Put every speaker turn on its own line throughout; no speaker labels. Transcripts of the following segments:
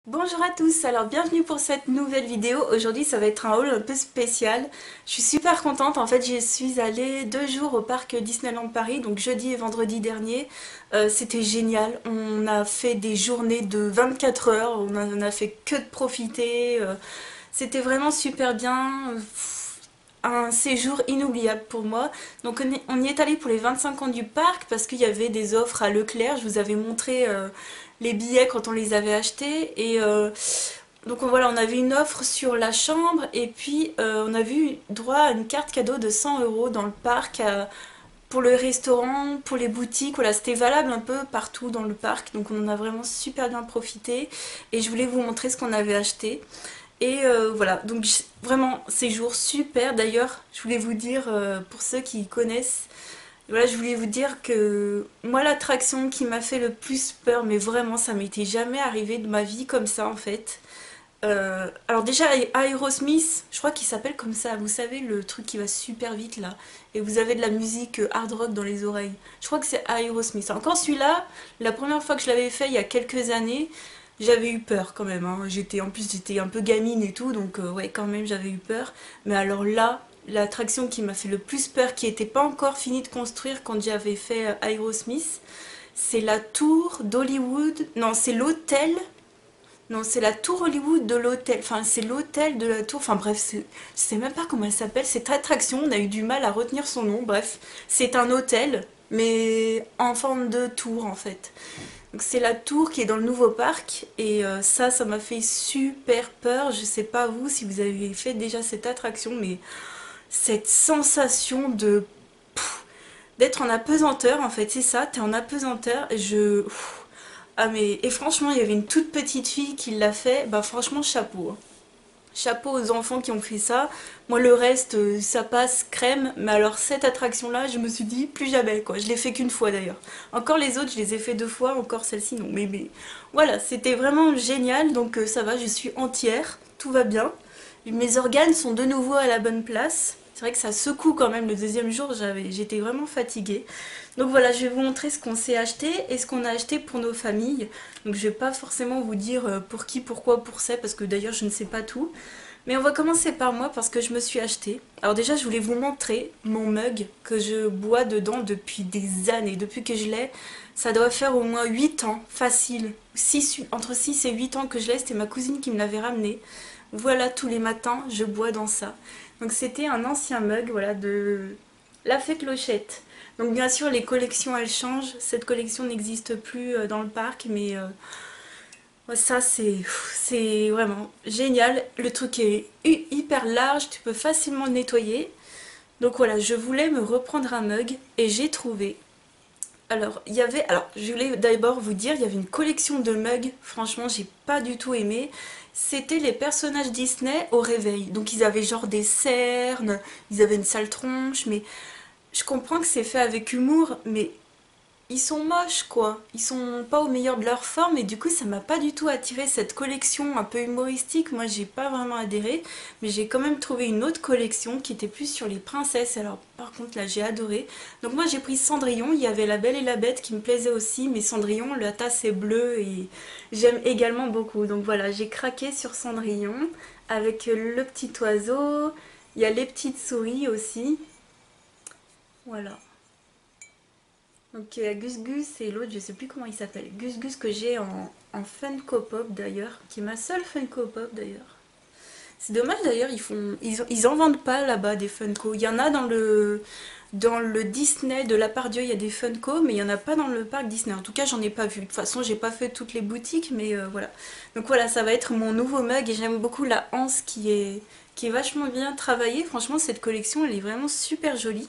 Bonjour à tous, alors bienvenue pour cette nouvelle vidéo. Aujourd'hui ça va être un haul un peu spécial. Je suis super contente, en fait je suis allée 2 jours au parc Disneyland Paris, donc jeudi et vendredi dernier. C'était génial, on a fait des journées de 24 heures, on a fait que de profiter. C'était vraiment super bien. Un séjour inoubliable pour moi. Donc on y est allé pour les 25 ans du parc parce qu'il y avait des offres à Leclerc. Je vous avais montré les billets quand on les avait achetés. Et donc voilà, on avait une offre sur la chambre et puis on a eu droit à une carte cadeau de 100 euros dans le parc pour le restaurant, pour les boutiques. Voilà, c'était valable un peu partout dans le parc. Donc on en a vraiment super bien profité. Et je voulais vous montrer ce qu'on avait acheté. Et voilà, donc vraiment séjour super. D'ailleurs, je voulais vous dire, pour ceux qui connaissent, voilà, je voulais vous dire que moi l'attraction qui m'a fait le plus peur, mais vraiment ça m'était jamais arrivé de ma vie comme ça en fait. Alors déjà Aerosmith, je crois qu'il s'appelle comme ça, vous savez le truc qui va super vite là, et vous avez de la musique hard rock dans les oreilles. Je crois que c'est Aerosmith. Encore celui-là, la première fois que je l'avais fait il y a quelques années, j'avais eu peur quand même, hein. En plus j'étais un peu gamine et tout, donc ouais quand même j'avais eu peur. Mais alors là, l'attraction qui m'a fait le plus peur, qui n'était pas encore finie de construire quand j'avais fait Aerosmith, c'est la tour d'Hollywood. Non, c'est l'hôtel. Non, c'est la tour Hollywood de l'hôtel. Enfin, c'est l'hôtel de la tour. Enfin bref, je sais même pas comment elle s'appelle. Cette attraction, on a eu du mal à retenir son nom. Bref, c'est un hôtel, mais en forme de tour en fait. Donc c'est la tour qui est dans le nouveau parc. Et ça m'a fait super peur. Je sais pas vous si vous avez fait déjà cette attraction, mais cette sensation de d'être en apesanteur en fait, c'est ça, t'es en apesanteur. Ah mais, et franchement, il y avait une toute petite fille qui l'a fait, bah franchement, chapeau, hein. Chapeau aux enfants qui ont fait ça. Moi, le reste, ça passe crème, mais alors cette attraction-là, je me suis dit, plus jamais, quoi. Je l'ai fait qu'une fois d'ailleurs. Encore les autres, je les ai fait 2 fois, encore celle-ci, non. Mais voilà, c'était vraiment génial, donc ça va, je suis entière, tout va bien. Mes organes sont de nouveau à la bonne place. C'est vrai que ça secoue quand même, le deuxième jour, j'étais vraiment fatiguée. Donc voilà, je vais vous montrer ce qu'on s'est acheté et ce qu'on a acheté pour nos familles. Donc je vais pas forcément vous dire pour qui, pourquoi, pour ça, parce que d'ailleurs je ne sais pas tout. Mais on va commencer par moi parce que je me suis acheté. Alors déjà je voulais vous montrer mon mug que je bois dedans depuis des années. Depuis que je l'ai, ça doit faire au moins 8 ans, facile. Entre 6 et 8 ans que je l'ai, c'était ma cousine qui me l'avait ramené. Voilà, tous les matins je bois dans ça. Donc c'était un ancien mug, voilà, de La Fée Clochette. Donc bien sûr les collections elles changent, cette collection n'existe plus dans le parc, mais ouais, ça c'est vraiment génial. Le truc est hyper large, tu peux facilement le nettoyer. Donc voilà, je voulais me reprendre un mug et j'ai trouvé. Alors je voulais d'abord vous dire, il y avait une collection de mugs, franchement j'ai pas du tout aimé. C'était les personnages Disney au réveil. Donc ils avaient genre des cernes, ils avaient une sale tronche, mais je comprends que c'est fait avec humour, mais ils sont moches quoi. Ils sont pas au meilleur de leur forme et du coup ça m'a pas du tout attiré cette collection un peu humoristique. Moi j'ai pas vraiment adhéré, mais j'ai quand même trouvé une autre collection qui était plus sur les princesses. Alors par contre là j'ai adoré. Donc moi j'ai pris Cendrillon, il y avait La Belle et la Bête qui me plaisait aussi, mais Cendrillon, la tasse est bleue et j'aime également beaucoup. Donc voilà, j'ai craqué sur Cendrillon avec le petit oiseau, il y a les petites souris aussi. Voilà. Donc Gus Gus et l'autre, je sais plus comment il s'appelle. Gus Gus que j'ai en Funko Pop d'ailleurs, qui est ma seule Funko Pop d'ailleurs. C'est dommage d'ailleurs, ils en vendent pas là-bas des Funko. Il y en a dans le Disney de la Pardieu, il y a des Funko, mais il y en a pas dans le parc Disney. En tout cas, j'en ai pas vu. De toute façon, j'ai pas fait toutes les boutiques, mais voilà. Donc voilà, ça va être mon nouveau mug et j'aime beaucoup la anse qui est vachement bien travaillée. Franchement, cette collection, elle est vraiment super jolie.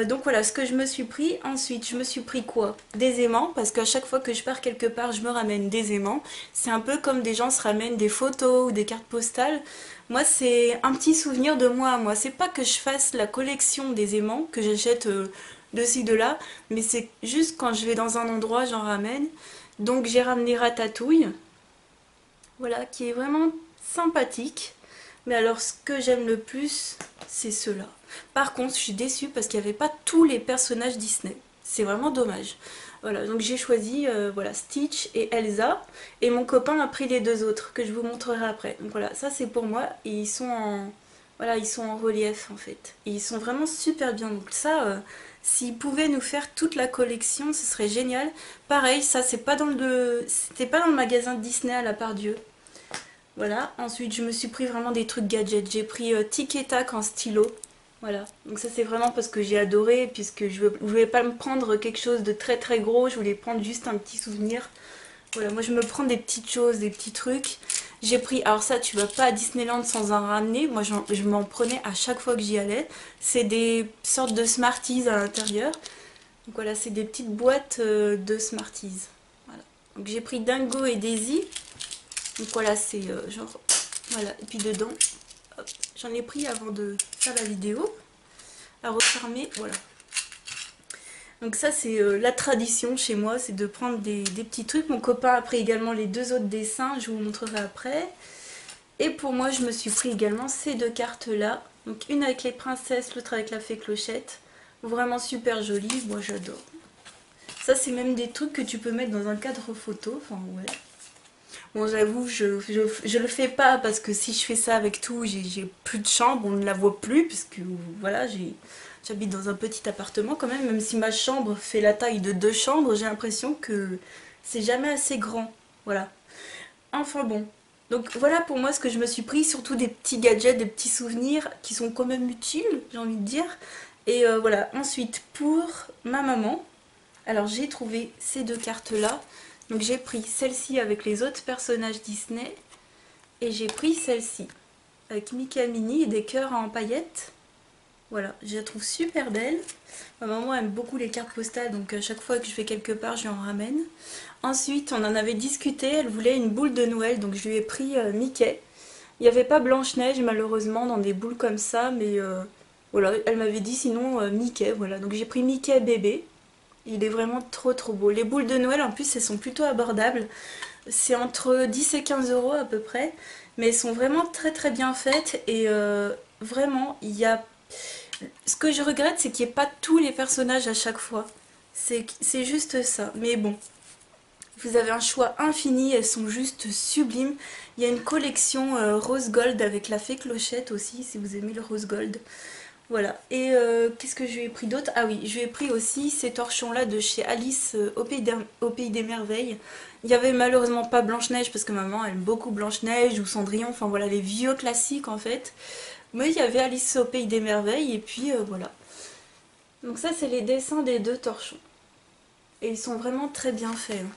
Donc voilà ce que je me suis pris. Ensuite, je me suis pris quoi? Des aimants, parce qu'à chaque fois que je pars quelque part, je me ramène des aimants. C'est un peu comme des gens se ramènent des photos ou des cartes postales. Moi, c'est un petit souvenir de moi à moi. C'est pas que je fasse la collection des aimants, que j'achète de ci, de là, mais c'est juste quand je vais dans un endroit, j'en ramène. Donc j'ai ramené Ratatouille, voilà, qui est vraiment sympathique. Mais alors ce que j'aime le plus, c'est ceux-là. Par contre, je suis déçue parce qu'il n'y avait pas tous les personnages Disney. C'est vraiment dommage. Voilà, donc j'ai choisi voilà, Stitch et Elsa. Et mon copain a pris les deux autres que je vous montrerai après. Donc voilà, ça c'est pour moi. Et ils sont en, voilà, ils sont en relief en fait. Et ils sont vraiment super bien. Donc ça, s'ils pouvaient nous faire toute la collection, ce serait génial. Pareil, ça c'est pas dans c'était pas dans le magasin Disney à la Part-Dieu. Voilà, ensuite je me suis pris vraiment des trucs gadgets. J'ai pris Tic et Tac en stylo. Voilà, donc ça c'est vraiment parce que j'ai adoré, puisque je voulais pas me prendre quelque chose de très très gros, je voulais prendre juste un petit souvenir. Voilà, moi je me prends des petites choses, des petits trucs. J'ai pris, alors ça tu vas pas à Disneyland sans en ramener, moi je m'en prenais à chaque fois que j'y allais. C'est des sortes de Smarties à l'intérieur. Donc voilà, c'est des petites boîtes de Smarties. Voilà. Donc j'ai pris Dingo et Daisy. Donc voilà, c'est genre, voilà, et puis dedans, j'en ai pris avant de faire la vidéo, à refermer, voilà. Donc ça c'est la tradition chez moi, c'est de prendre des petits trucs. Mon copain a pris également les deux autres dessins, je vous montrerai après. Et pour moi je me suis pris également ces deux cartes là. Donc une avec les princesses, l'autre avec la fée Clochette. Vraiment super jolie, moi j'adore. Ça c'est même des trucs que tu peux mettre dans un cadre photo, enfin ouais. Bon, j'avoue, je le fais pas parce que si je fais ça avec tout, j'ai plus de chambre, on ne la voit plus, puisque voilà, j'habite dans un petit appartement quand même si ma chambre fait la taille de deux chambres, j'ai l'impression que c'est jamais assez grand. Voilà. Enfin bon. Donc voilà pour moi ce que je me suis pris, surtout des petits gadgets, des petits souvenirs qui sont quand même utiles, j'ai envie de dire. Et voilà, ensuite pour ma maman, alors j'ai trouvé ces deux cartes là. Donc j'ai pris celle-ci avec les autres personnages Disney et j'ai pris celle-ci avec Mickey et Minnie et des cœurs en paillettes. Voilà, je la trouve super belle. Ma maman aime beaucoup les cartes postales, donc à chaque fois que je vais quelque part, je lui en ramène. Ensuite, on en avait discuté, elle voulait une boule de Noël, donc je lui ai pris Mickey. Il n'y avait pas Blanche-Neige malheureusement dans des boules comme ça, mais voilà, elle m'avait dit sinon Mickey, voilà. Donc j'ai pris Mickey bébé. Il est vraiment trop trop beau. Les boules de Noël en plus elles sont plutôt abordables. C'est entre 10 et 15 euros à peu près. Mais elles sont vraiment très très bien faites. Et vraiment il y a... Ce que je regrette c'est qu'il n'y ait pas tous les personnages à chaque fois. C'est juste ça. Mais bon. Vous avez un choix infini. Elles sont juste sublimes. Il y a une collection rose gold avec la fée Clochette aussi si vous aimez le rose gold. Voilà, et qu'est-ce que je lui ai pris d'autre? Ah oui, je lui ai pris aussi ces torchons-là de chez Alice au Pays des Merveilles. Il y avait malheureusement pas Blanche-Neige parce que maman aime beaucoup Blanche-Neige ou Cendrillon, enfin voilà, les vieux classiques en fait. Mais il y avait Alice au Pays des Merveilles et puis voilà. Donc ça c'est les dessins des deux torchons. Et ils sont vraiment très bien faits, hein.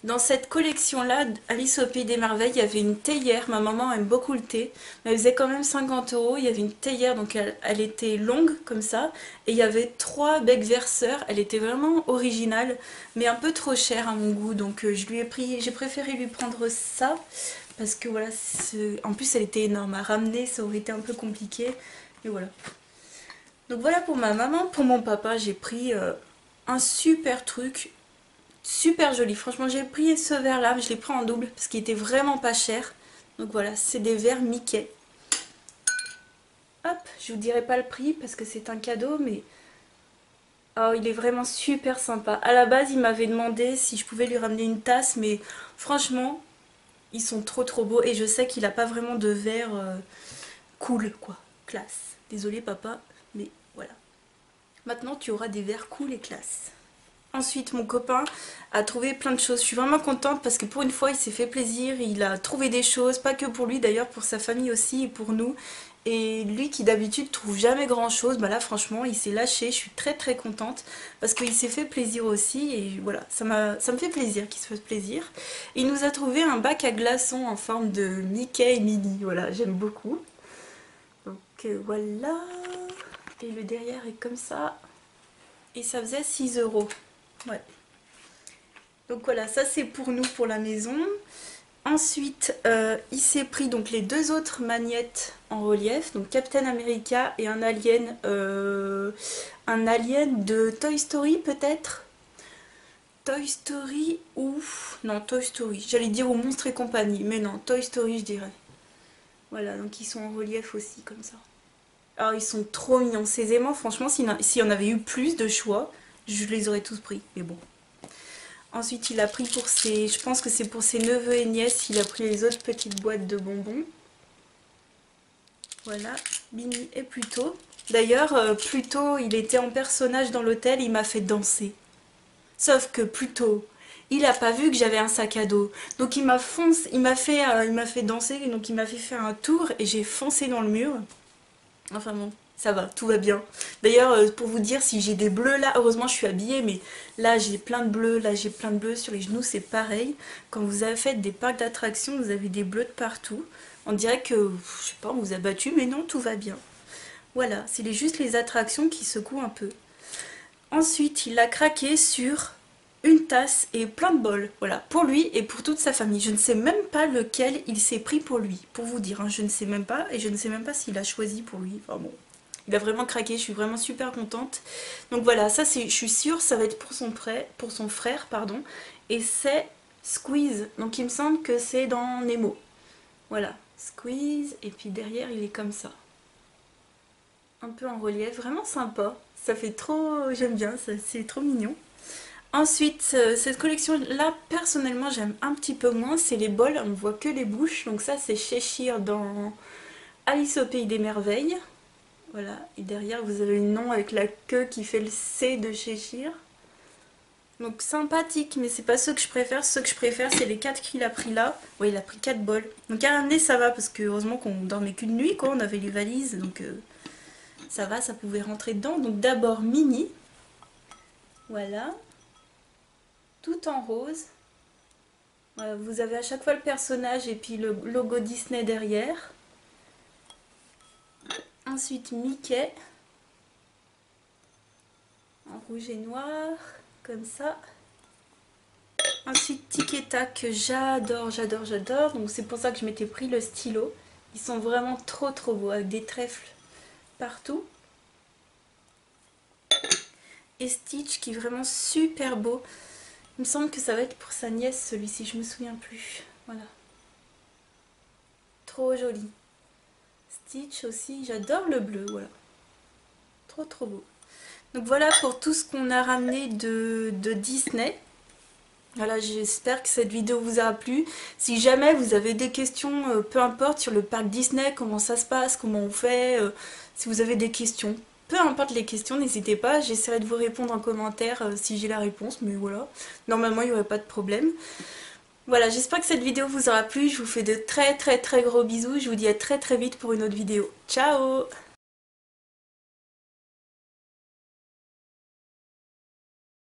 Dans cette collection-là, Alice au Pays des Merveilles, il y avait une théière. Ma maman aime beaucoup le thé, mais elle faisait quand même 50 euros. Il y avait une théière, donc elle était longue comme ça. Et il y avait trois becs verseurs. Elle était vraiment originale, mais un peu trop chère à mon goût. Donc j'ai préféré lui prendre ça. Parce que voilà, en plus elle était énorme. À ramener, ça aurait été un peu compliqué. Et voilà. Donc voilà pour ma maman. Pour mon papa, j'ai pris un super truc. Super joli, franchement j'ai pris ce verre là, je l'ai pris en double parce qu'il était vraiment pas cher. Donc voilà, c'est des verres Mickey. Hop, je vous dirai pas le prix parce que c'est un cadeau, mais oh, il est vraiment super sympa. À la base il m'avait demandé si je pouvais lui ramener une tasse, mais franchement ils sont trop trop beaux et je sais qu'il a pas vraiment de verre cool quoi, classe. Désolée papa, mais voilà. Maintenant tu auras des verres cool et classe. Ensuite, mon copain a trouvé plein de choses. Je suis vraiment contente parce que pour une fois, il s'est fait plaisir. Il a trouvé des choses, pas que pour lui d'ailleurs, pour sa famille aussi et pour nous. Et lui qui d'habitude trouve jamais grand chose, bah là franchement il s'est lâché, je suis très très contente parce qu'il s'est fait plaisir aussi et voilà, ça me fait plaisir qu'il se fasse plaisir. Il nous a trouvé un bac à glaçons en forme de Mickey et Minnie, voilà, j'aime beaucoup. Donc voilà, et le derrière est comme ça et ça faisait 6 euros. Ouais. Donc voilà, ça c'est pour nous, pour la maison. Ensuite, il s'est pris donc les deux autres magnettes en relief, donc Captain America et un alien de Toy Story peut-être. Toy Story ou... Non, Toy Story. J'allais dire au Monstres et compagnie, mais non, Toy Story je dirais. Voilà, donc ils sont en relief aussi comme ça. Alors ils sont trop mignons, ces aimants, franchement, s'il y en avait eu plus de choix, je les aurais tous pris, mais bon. Ensuite, il a pris pour ses... Je pense que c'est pour ses neveux et nièces, il a pris les autres petites boîtes de bonbons. Voilà, Minnie et Pluto. D'ailleurs, Pluto, il était en personnage dans l'hôtel, il m'a fait danser. Sauf que Pluto, il a pas vu que j'avais un sac à dos. Donc il m'a fait danser, donc il m'a fait faire un tour et j'ai foncé dans le mur. Enfin bon, ça va, tout va bien. D'ailleurs, pour vous dire, si j'ai des bleus là, heureusement je suis habillée, mais là j'ai plein de bleus, là j'ai plein de bleus sur les genoux, c'est pareil. Quand vous avez fait des parcs d'attractions, vous avez des bleus de partout. On dirait que, je sais pas, on vous a battu, mais non, tout va bien. Voilà, c'est juste les attractions qui secouent un peu. Ensuite, il a craqué sur une tasse et plein de bols, voilà, pour lui et pour toute sa famille. Je ne sais même pas lequel il s'est pris pour lui, pour vous dire, hein, je ne sais même pas, et je ne sais même pas s'il a choisi pour lui, enfin bon. Il a vraiment craqué, je suis vraiment super contente. Donc voilà, ça c'est, je suis sûre, ça va être pour son frère, pardon, et c'est Squeeze, donc il me semble que c'est dans Nemo. Voilà, Squeeze, et puis derrière il est comme ça. Un peu en relief, vraiment sympa. Ça fait trop... j'aime bien, c'est trop mignon. Ensuite, cette collection-là, personnellement, j'aime un petit peu moins. C'est les bols, on voit que les bouches. Donc ça, c'est Cheshire dans Alice au Pays des Merveilles. Voilà, et derrière, vous avez le nom avec la queue qui fait le C de Cheshire. Donc sympathique, mais c'est pas ceux que je préfère. Ceux que je préfère, c'est les 4 qu'il a pris là. Ouais, il a pris 4 bols. Donc à ramener, ça va, parce que heureusement qu'on dormait qu'une nuit, quoi. On avait les valises, donc... ça va, ça pouvait rentrer dedans. Donc d'abord Minnie. Voilà. Tout en rose. Voilà, vous avez à chaque fois le personnage et puis le logo Disney derrière. Ensuite Mickey. En rouge et noir. Comme ça. Ensuite Tic et Tac que j'adore, j'adore, j'adore. Donc c'est pour ça que je m'étais pris le stylo. Ils sont vraiment trop trop beaux avec des trèfles partout. Et Stitch qui est vraiment super beau. Il me semble que ça va être pour sa nièce celui-ci, je me souviens plus. Voilà. Trop joli. Stitch aussi, j'adore le bleu, voilà. Trop trop beau. Donc voilà pour tout ce qu'on a ramené de Disney. Voilà, j'espère que cette vidéo vous aura plu. Si jamais vous avez des questions, peu importe, sur le parc Disney, comment ça se passe, comment on fait, si vous avez des questions, peu importe les questions, n'hésitez pas, j'essaierai de vous répondre en commentaire si j'ai la réponse, mais voilà, normalement il n'y aurait pas de problème. Voilà, j'espère que cette vidéo vous aura plu, je vous fais de très très très gros bisous, je vous dis à très très vite pour une autre vidéo. Ciao!